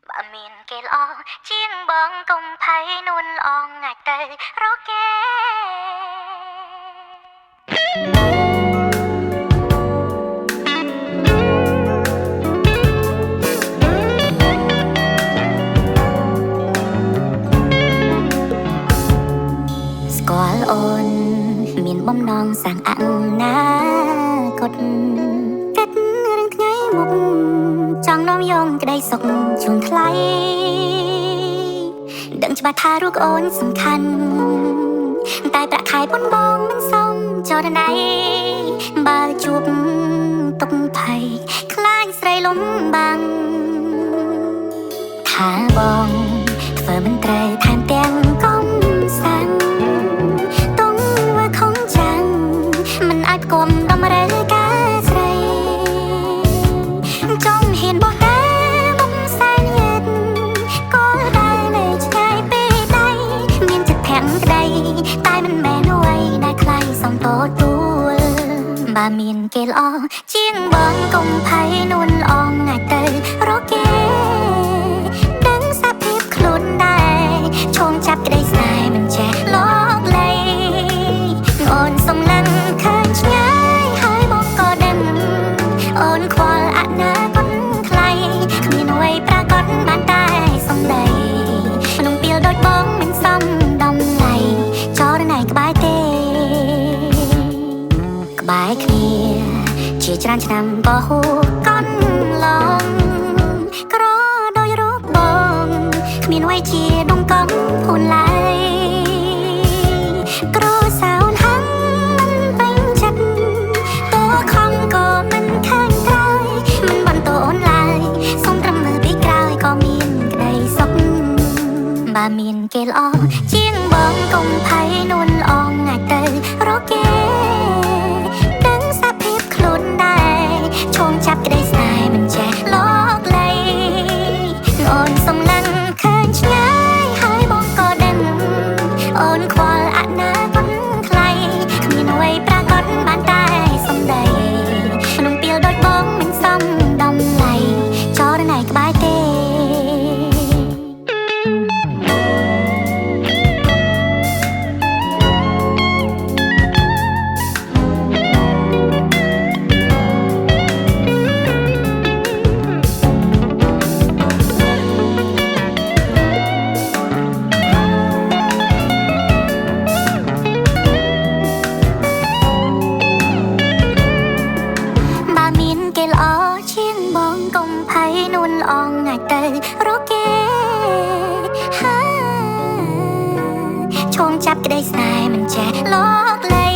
បើមានគេល្អជាងបងកុំភ័យនួនល្អងងាយទៅរកគេស្គាល់អូនមានបំណងសាងអនាគតគិតរឿងថ្ងៃមុខចង់នាំយកក្តីសុខជូនថ្លៃដឹងច្បាស់ថារូបអូនសំខាន់តែប្រាក់ខែប៉ុនបងមិនសមចរណៃបើជួបទុកភ័យខ្លាចស្រីលំបាំងថាបងធ្វើមិនត្រូវថែមទាំងកំសាំងតុងវាខំចាំងមិនអាចគុំតម្រូវការស្រីចង់ហ៊ានបោះតែមុខសែនយិតក៏ដែលនៅឆ្ងាយពេលដៃមានចិត្តភក្តីតែមិនមែនអ្វីដែលខ្លាយសំទទួលបើមានគេល្អជាងបងកុំភ័យនួនល្អងងាយទៅរកគេដឹងសភាពខ្លួនដែរឈោងចាប់ក្តីស្នេហ៍មិនចេះលោកលៃអូនសំឡឹងឃើញឆ្ងាយហើយបងក៏ដឹងអូនខ្វល់អនាគតថ្លៃគ្មានអ្វីប្រាកដបានតែសំដីក្នុងពេលដូចបងមិនសមតម្លៃចរណៃក្បែរទេក្បែរគ្នាជាច្រើនឆ្នាំក៏ហួសកន់ឡងក្រដោយរូបបងគ្មានអ្វីជាដងកំភូនឡើយគ្រូសោនហឹងមិនពេញចិត្តតួខំក៏មិនឃើញក្រោយមិនបន្តអូនឡើយសុំត្រឹមមើលពីក្រោយក៏មានក្តីសុខបើមានគេល្អជាងបងកុំភ័យនួនល្អងងាយទៅរកគេដឹងសភាពខ្លួនដែរឈោងចាប់ក្តីស្នេហ៍មិនចេះលោកលៃអូនសំឡឹងឃើញឆ្ងាយហើយបងក៏ដឹងអូនខ្វល់អនាគតថ្លៃគ្មានអ្វីប្រាកដបានតែសំដីក្នុងពេលដូចបងមិនសមតម្លៃចរណៃក្បែរទេគេល្អជាងបងកុំភ័យនួនល្អងងាយទៅរកគេឈោងចាប់ក្តីស្នេហ៍មិនចេះលោកលៃ